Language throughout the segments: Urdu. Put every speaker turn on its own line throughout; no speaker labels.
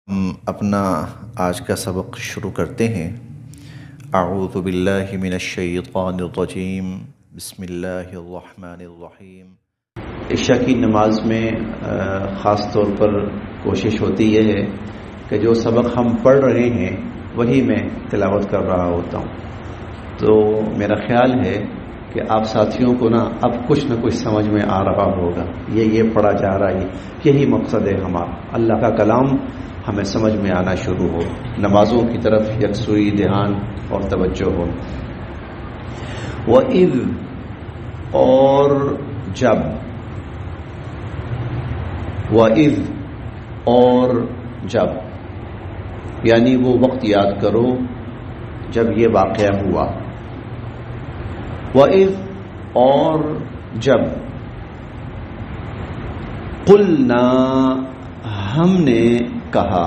ہم اپنا آج کا سبق شروع کرتے ہیں۔ اعوذ باللہ من الشیطان الرجیم، بسم اللہ الرحمن الرحیم۔ عشاء کی نماز میں خاص طور پر کوشش ہوتی یہ ہے کہ جو سبق ہم پڑھ رہے ہیں وہی میں تلاوت کر رہا ہوتا ہوں، تو میرا خیال ہے کہ آپ ساتھیوں کو اب کچھ نہ کچھ سمجھ میں آ رہا ہوگا، یہ پڑھا جا رہا ہے، یہی مقصد ہے ہمارا، اللہ کا کلام ہمیں سمجھ میں آنا شروع ہو، نمازوں کی طرف یکسوئی دھیان اور توجہ ہو۔ وَإِذْ اور جب، وَإِذْ اور جب، یعنی وہ وقت یاد کرو جب یہ واقعہ ہوا۔ وَإِذْ اور جب، قُلْنَا ہم نے کہا،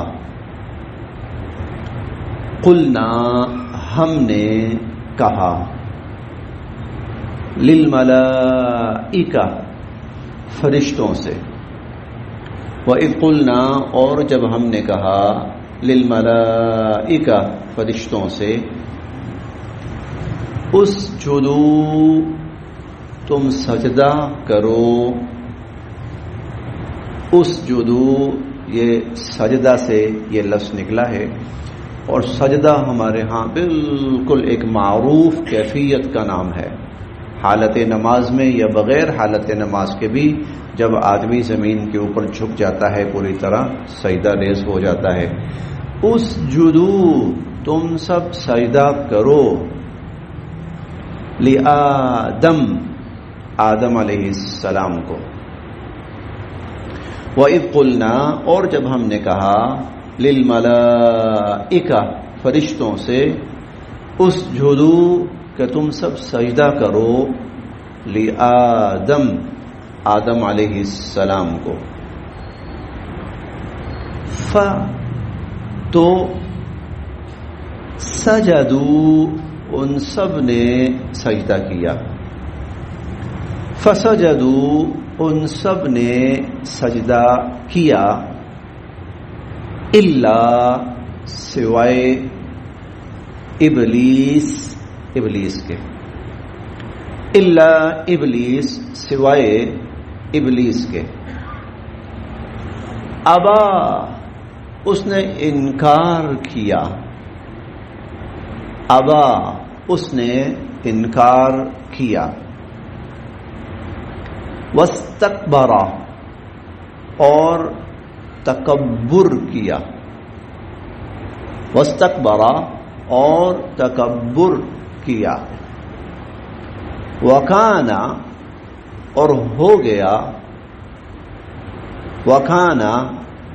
قُلْنَا ہم نے کہا، لِلْمَلَائِکَةِ فرشتوں سے۔ وَإِذْ قُلْنَا اور جب ہم نے کہا، لِلْمَلَائِکَةِ فرشتوں سے، اسجدوا تم سجدہ کرو۔ اسجدوا یہ سجدہ سے یہ لفظ نکلا ہے، اور سجدہ ہمارے ہاں بالکل ایک معروف کیفیت کا نام ہے، حالت نماز میں یا بغیر حالت نماز کے بھی جب آدمی زمین کے اوپر جھک جاتا ہے پوری طرح سجدہ ریز ہو جاتا ہے۔ اسجدوا تم سب سجدہ کرو، لآدم آدم علیہ السلام کو۔ وَإِذْ قُلْنَا اور جب ہم نے کہا، لِلْمَلَائِکَةِ فرشتوں سے، اسجدوا کہ تم سب سجدہ کرو، لآدم آدم علیہ السلام کو۔ تو سجدوا ان سب نے سجدہ کیا، فسجدوا ان سب نے سجدہ کیا، الا سوائے ابلیس کے، الا ابلیس سوائے ابلیس کے، ابا اس نے انکار کیا، ابا اس نے انکار کیا، واستکبر اور تکبر کیا، واستکبر اور تکبر کیا، وکان اور ہو گیا، وکان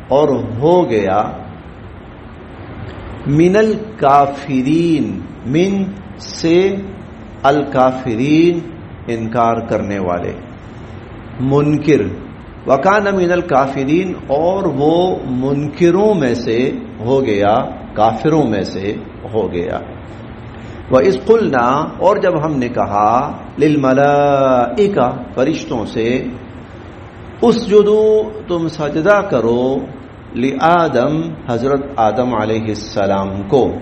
اور ہو گیا، من الکافرین من سے الکافرین انکار کرنے والے، منکر، وکان من الکافرین اور وہ منکروں میں سے ہو گیا، کافروں میں سے ہو گیا۔ وَإِذْ قُلْنَا اور جب ہم نے کہا، لِلْمَلَائِکَةِ فرشتوں سے، اسجدوا تم سجدہ کرو، لآدم حضرت آدم علیہ السلام کو،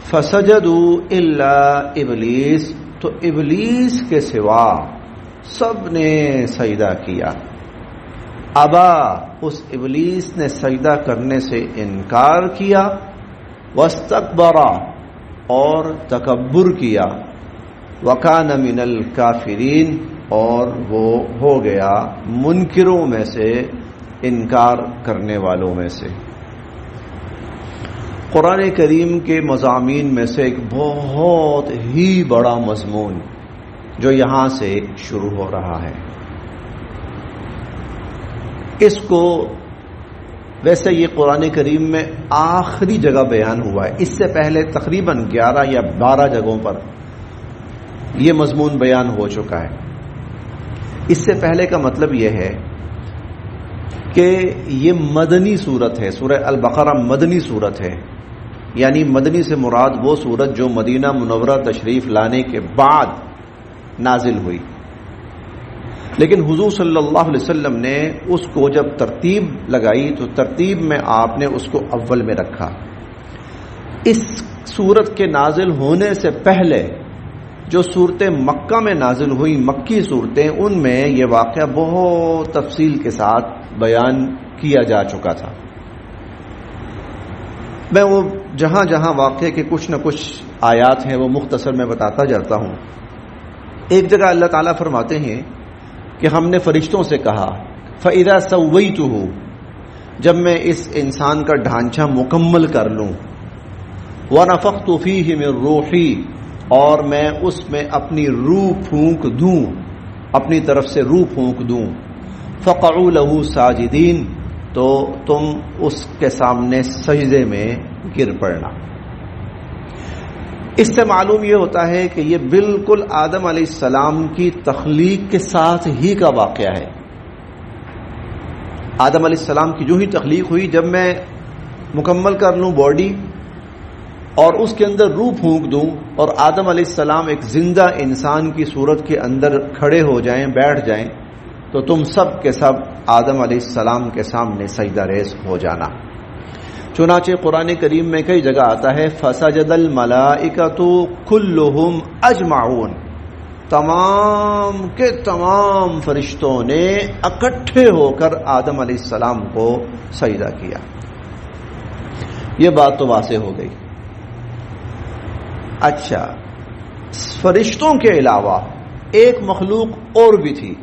فسجدوا الا ابلیس تو ابلیس کے سوا سب نے سجدہ کیا، ابا اس ابلیس نے سجدہ کرنے سے انکار کیا، واستکبر اور تکبر کیا، وکان من الکافرین اور وہ ہو گیا منکروں میں سے، انکار کرنے والوں میں سے۔ قرآن کریم کے مضامین میں سے ایک بہت ہی بڑا مضمون جو یہاں سے شروع ہو رہا ہے، اس کو ویسے یہ قرآن کریم میں آخری جگہ بیان ہوا ہے، اس سے پہلے تقریباً 11 یا 12 جگہوں پر یہ مضمون بیان ہو چکا ہے۔ اس سے پہلے کا مطلب یہ ہے کہ یہ مدنی صورت ہے، سورہ البقرہ مدنی صورت ہے، یعنی مدنی سے مراد وہ صورت جو مدینہ منورہ تشریف لانے کے بعد نازل ہوئی۔ لیکن حضور صلی اللہ علیہ وسلم نے اس کو جب ترتیب لگائی تو ترتیب میں آپ نے اس کو اول میں رکھا. اس سورت کے نازل ہونے سے پہلے جو صورتیں مکہ میں نازل ہوئی، مکی صورتیں، ان میں یہ واقعہ بہت تفصیل کے ساتھ بیان کیا جا چکا تھا. میں وہ جہاں جہاں واقعے کے کچھ نہ کچھ آیات ہیں وہ مختصر میں بتاتا جاتا ہوں. ایک جگہ اللہ تعالیٰ فرماتے ہیں کہ ہم نے فرشتوں سے کہا فَإِذَا سَوَّيْتُهُ، جب میں اس انسان کا ڈھانچہ مکمل کر لوں، وَنَفَخْتُ فِيهِ مِن رُوحِي، اور میں اس میں اپنی روح پھونک دوں، اپنی طرف سے روح پھونک دوں، فَقَعُوا لَهُ سَاجِدِينَ، تو تم اس کے سامنے سجدے میں گر پڑنا. اس سے معلوم یہ ہوتا ہے کہ یہ بالکل آدم علیہ السلام کی تخلیق کے ساتھ ہی کا واقعہ ہے. آدم علیہ السلام کی جو ہی تخلیق ہوئی، جب میں مکمل کر لوں باڈی اور اس کے اندر روح پھونک دوں اور آدم علیہ السلام ایک زندہ انسان کی صورت کے اندر کھڑے ہو جائیں، بیٹھ جائیں، تو تم سب کے سب آدم علیہ السلام کے سامنے سجدہ ریز ہو جانا. چنانچہ قرآن کریم میں کئی جگہ آتا ہے فَسَجَدَ الْمَلَائِكَةُ كُلُّهُمْ أَجْمَعُونَ، تمام کے تمام فرشتوں نے اکٹھے ہو کر آدم علیہ السلام کو سجدہ کیا. یہ بات تو واضح ہو گئی. اچھا، فرشتوں کے علاوہ ایک مخلوق اور بھی تھی،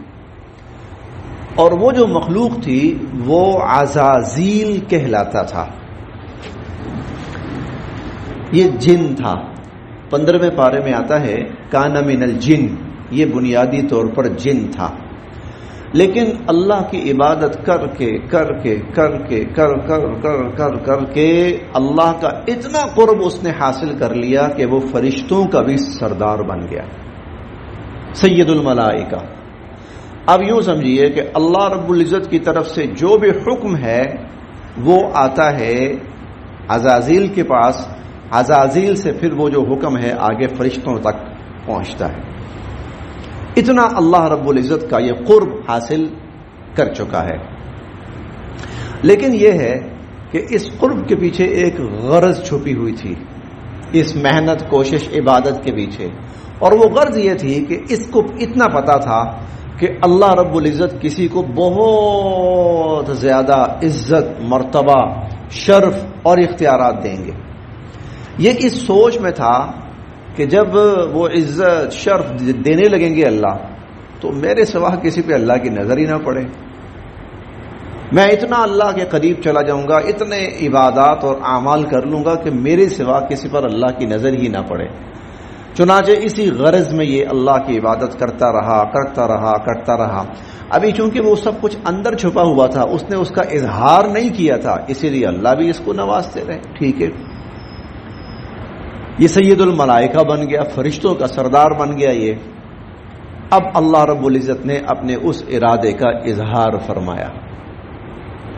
اور وہ جو مخلوق تھی وہ عزازیل کہلاتا تھا. یہ جن تھا. 15ویں پارے میں آتا ہے کان من الجن، یہ بنیادی طور پر جن تھا. لیکن اللہ کی عبادت کر کے اللہ کا اتنا قرب اس نے حاصل کر لیا کہ وہ فرشتوں کا بھی سردار بن گیا، سید الملائکہ. اب یوں سمجھیے کہ اللہ رب العزت کی طرف سے جو بھی حکم ہے وہ آتا ہے عزازیل کے پاس، عزازیل سے پھر وہ جو حکم ہے آگے فرشتوں تک پہنچتا ہے. اتنا اللہ رب العزت کا یہ قرب حاصل کر چکا ہے. لیکن یہ ہے کہ اس قرب کے پیچھے ایک غرض چھپی ہوئی تھی، اس محنت، کوشش، عبادت کے پیچھے. اور وہ غرض یہ تھی کہ اس کو اتنا پتا تھا کہ اللہ رب العزت کسی کو بہت زیادہ عزت، مرتبہ، شرف اور اختیارات دیں گے. یہ اس سوچ میں تھا کہ جب وہ عزت، شرف دینے لگیں گے اللہ، تو میرے سوا کسی پہ اللہ کی نظر ہی نہ پڑے. میں اتنا اللہ کے قریب چلا جاؤں گا، اتنے عبادات اور اعمال کر لوں گا کہ میرے سوا کسی پر اللہ کی نظر ہی نہ پڑے. چنانچہ اسی غرض میں یہ اللہ کی عبادت کرتا رہا. ابھی چونکہ وہ سب کچھ اندر چھپا ہوا تھا، اس نے اس کا اظہار نہیں کیا تھا، اسی لیے اللہ بھی اس کو نوازتے رہے. ٹھیک ہے، یہ سید الملائکہ بن گیا، فرشتوں کا سردار بن گیا. یہ اب اللہ رب العزت نے اپنے اس ارادے کا اظہار فرمایا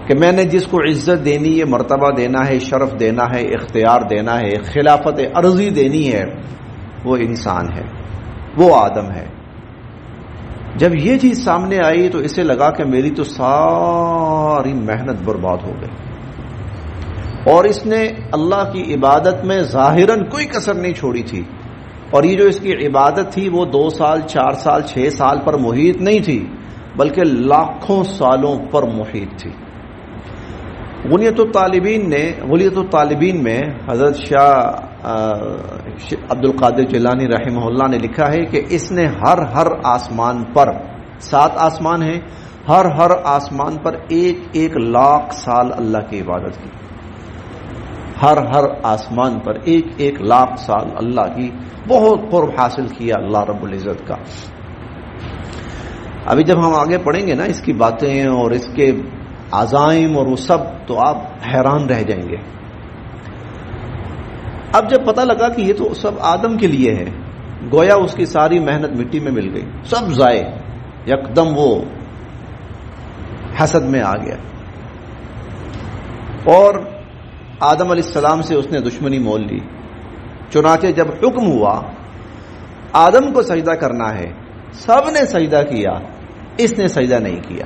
کہ میں نے جس کو عزت دینی ہے، مرتبہ دینا ہے، شرف دینا ہے، اختیار دینا ہے، خلافت ارضی دینی ہے، وہ انسان ہے، وہ آدم ہے. جب یہ چیز سامنے آئی تو اسے لگا کہ میری تو ساری محنت برباد ہو گئی، اور اس نے اللہ کی عبادت میں ظاہراً کوئی کسر نہیں چھوڑی تھی. اور یہ جو اس کی عبادت تھی وہ 2 سال، 4 سال، 6 سال پر محیط نہیں تھی، بلکہ لاکھوں سالوں پر محیط تھی. غنیت الطالبین میں حضرت شاہ عبد القادر جیلانی رحمہ اللہ نے لکھا ہے کہ اس نے ہر آسمان پر 7 آسمان ہیں، ہر آسمان پر 1 لاکھ سال اللہ کی عبادت کی. ہر آسمان پر 1 لاکھ سال اللہ کی بہت قرب حاصل کیا اللہ رب العزت کا. ابھی جب ہم آگے پڑھیں گے نا اس کی باتیں اور اس کے عزائم اور وہ سب، تو آپ حیران رہ جائیں گے. اب جب پتہ لگا کہ یہ تو سب آدم کے لیے ہے، گویا اس کی ساری محنت مٹی میں مل گئی، سب ضائع. یکدم وہ حسد میں آ گیا اور آدم علیہ السلام سے اس نے دشمنی مول لی. چنانچہ جب حکم ہوا آدم کو سجدہ کرنا ہے، سب نے سجدہ کیا اس نے سجدہ نہیں کیا.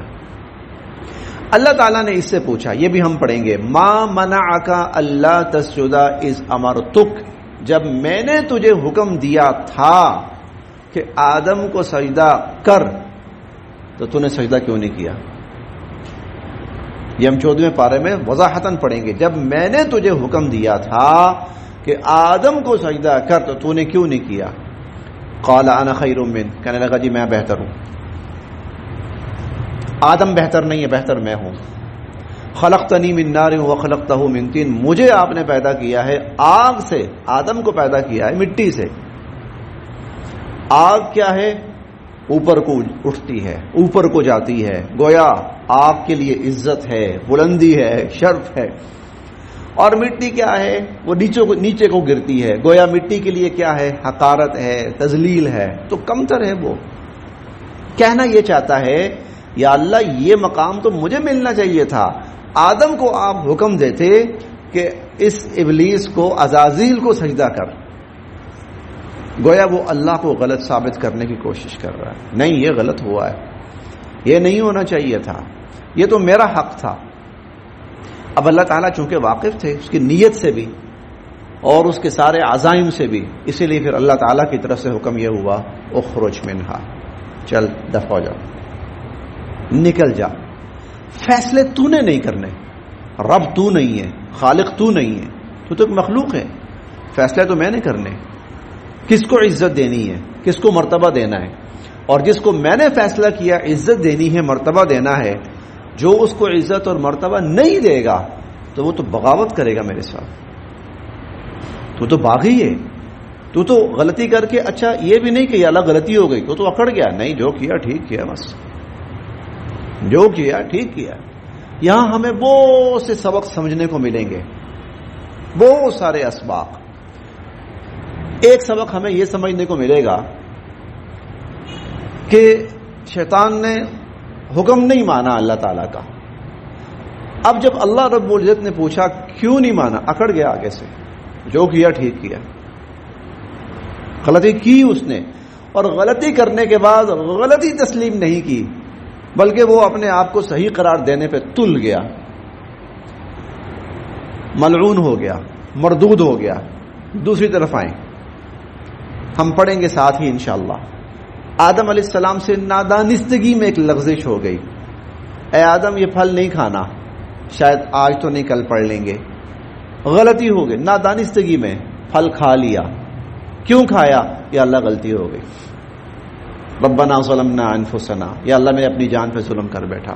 اللہ تعالیٰ نے اس سے پوچھا, یہ بھی ہم پڑھیں گے, ما منعک اللہ تسجد اذ امرتک, جب میں نے تجھے حکم دیا تھا کہ آدم کو سجدہ کر تو تو نے سجدہ کیوں نہیں کیا. یہ ہم 14ویں پارے میں وضاحتاً پڑھیں گے, جب میں نے تجھے حکم دیا تھا کہ آدم کو سجدہ کر تو تو نے کیوں نہیں کیا. قال انا خیر من, کہنے لگا جی میں بہتر ہوں, آدم بہتر نہیں ہے, بہتر میں ہوں. خلقتنی من نار وخلقتہ من طین, مجھے آپ نے پیدا کیا ہے آگ سے, آدم کو پیدا کیا ہے مٹی سے. آگ کیا ہے؟ اوپر کو اٹھتی ہے, اوپر کو جاتی ہے, گویا آگ کے لیے عزت ہے, بلندی ہے, شرف ہے. اور مٹی کیا ہے؟ وہ نیچے کو گرتی ہے, گویا مٹی کے لیے کیا ہے؟ حقارت ہے, تذلیل ہے, تو کمتر ہے. وہ کہنا یہ چاہتا ہے یا اللہ یہ مقام تو مجھے ملنا چاہیے تھا, آدم کو آپ حکم دیتے کہ اس ابلیس کو, عزازیل کو سجدہ کر. گویا وہ اللہ کو غلط ثابت کرنے کی کوشش کر رہا ہے. نہیں, یہ غلط ہوا ہے, یہ نہیں ہونا چاہیے تھا, یہ تو میرا حق تھا. اب اللہ تعالیٰ چونکہ واقف تھے اس کی نیت سے بھی اور اس کے سارے عزائم سے بھی, اسی لیے پھر اللہ تعالیٰ کی طرف سے حکم یہ ہوا اخرج منہا, چل دفع ہو جا, نکل جا. فیصلے تو نے نہیں کرنے, رب تو نہیں ہے, خالق تو نہیں ہے, تو ایک مخلوق ہے. فیصلے تو میں نے کرنے, کس کو عزت دینی ہے, کس کو مرتبہ دینا ہے, اور جس کو میں نے فیصلہ کیا عزت دینی ہے, مرتبہ دینا ہے, جو اس کو عزت اور مرتبہ نہیں دے گا تو وہ تو بغاوت کرے گا میرے ساتھ. تو باغی ہے, تو غلطی کر کے, اچھا یہ بھی نہیں کہ اللہ غلطی ہو گئی تو اکڑ گیا, نہیں, جو کیا ٹھیک کیا, بس جو کیا ٹھیک کیا. یہاں ہمیں بہت سے سبق سمجھنے کو ملیں گے, بہت سارے اسباق. ایک سبق ہمیں یہ سمجھنے کو ملے گا کہ شیطان نے حکم نہیں مانا اللہ تعالیٰ کا. اب جب اللہ رب العزت نے پوچھا کیوں نہیں مانا, اکڑ گیا آگے سے, جو کیا ٹھیک کیا. غلطی کی اس نے, اور غلطی کرنے کے بعد غلطی تسلیم نہیں کی, بلکہ وہ اپنے آپ کو صحیح قرار دینے پہ تل گیا, ملعون ہو گیا, مردود ہو گیا. دوسری طرف آئیں, ہم پڑھیں گے ساتھ ہی انشاءاللہ. آدم علیہ السلام سے نادانستگی میں ایک لغزش ہو گئی, اے آدم یہ پھل نہیں کھانا, شاید آج تو نہیں کل پڑھ لیں گے. غلطی ہو گئی, نادانستگی میں پھل کھا لیا. کیوں کھایا؟ یا اللہ غلطی ہو گئی. ربنا ظلمنا انفسنا, یا اللہ میں اپنی جان پہ ظلم کر بیٹھا,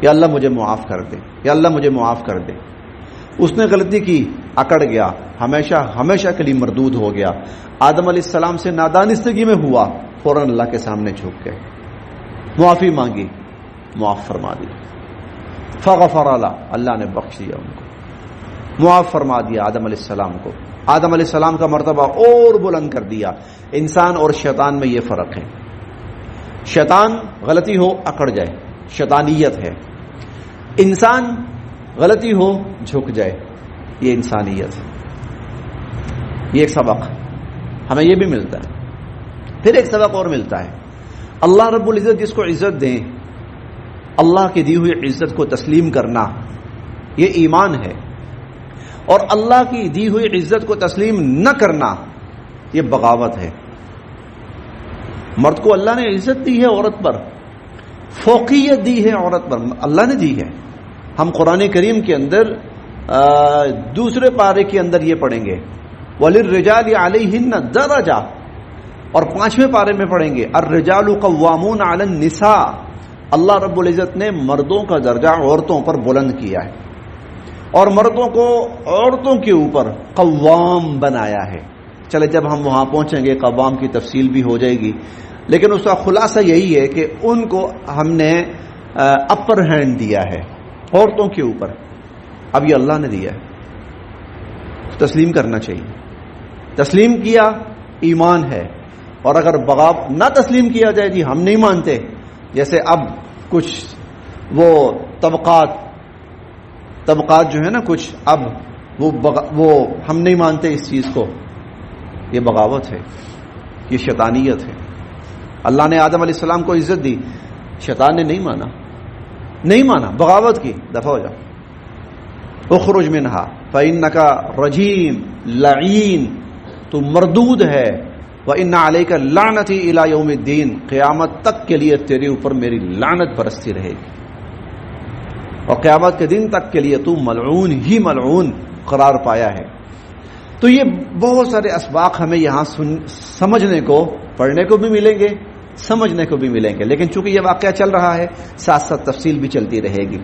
یا اللہ مجھے معاف کر دے, یا اللہ مجھے معاف کر دے. اس نے غلطی کی, اکڑ گیا, ہمیشہ کے لیے مردود ہو گیا. آدم علیہ السلام سے نادانستگی میں ہوا, فوراً اللہ کے سامنے جھک گئے, معافی مانگی, معاف فرما دی. فغفر اللہ نے بخش دیا ان کو, معاف فرما دیا آدم علیہ السلام کو. آدم علیہ السلام کا مرتبہ اور بلند کر دیا. انسان اور شیطان میں یہ فرق ہے, شیطان غلطی ہو اکڑ جائے, شیطانیت ہے. انسان غلطی ہو جھک جائے, یہ انسانیت ہے. یہ ایک سبق ہمیں یہ بھی ملتا ہے. پھر ایک سبق اور ملتا ہے, اللہ رب العزت جس کو عزت دیں, اللہ کی دی ہوئی عزت کو تسلیم کرنا یہ ایمان ہے, اور اللہ کی دی ہوئی عزت کو تسلیم نہ کرنا یہ بغاوت ہے. مرد کو اللہ نے عزت دی ہے عورت پر, فوقیت دی ہے عورت پر, اللہ نے دی ہے. ہم قرآن کریم کے اندر دوسرے پارے کے اندر یہ پڑھیں گے وَلِلرِّجَالِ عَلَيْهِنَّ دَرَجَةٌ, اور 5ویں پارے میں پڑھیں گے الرِّجَالُ قَوَّامُونَ عَلَى النِّسَاءِ. اللہ رب العزت نے مردوں کا درجہ عورتوں پر بلند کیا ہے, اور مردوں کو عورتوں کے اوپر قوام بنایا ہے. چلے جب ہم وہاں پہنچیں گے قوام کی تفصیل بھی ہو جائے گی, لیکن اس کا خلاصہ یہی ہے کہ ان کو ہم نے اپر ہینڈ دیا ہے عورتوں کے اوپر. اب یہ اللہ نے دیا ہے, تسلیم کرنا چاہیے. تسلیم کیا ایمان ہے, اور اگر بغاوت نہ تسلیم کیا جائے, جی ہم نہیں مانتے, جیسے اب کچھ وہ طبقات جو ہے نا کچھ, اب وہ ہم نہیں مانتے اس چیز کو, یہ بغاوت ہے, یہ شیطانیت ہے. اللہ نے آدم علیہ السلام کو عزت دی, شیطان نے نہیں مانا بغاوت کی، دفع ہو جاؤ. اخرج منہا فإنک رجیم لعین، تو مردود ہے. وإن علیک لعنتی الی یوم الدین، قیامت تک کے لیے تیرے اوپر میری لعنت برستی رہے گی، اور قیامت کے دن تک کے لیے تو ملعون ہی ملعون قرار پایا ہے. تو یہ بہت سارے اسباق ہمیں یہاں سمجھنے کو، پڑھنے کو بھی ملیں گے، سمجھنے کو بھی ملیں گے، لیکن چونکہ یہ واقعہ چل رہا ہے ساتھ ساتھ تفصیل بھی چلتی رہے گی.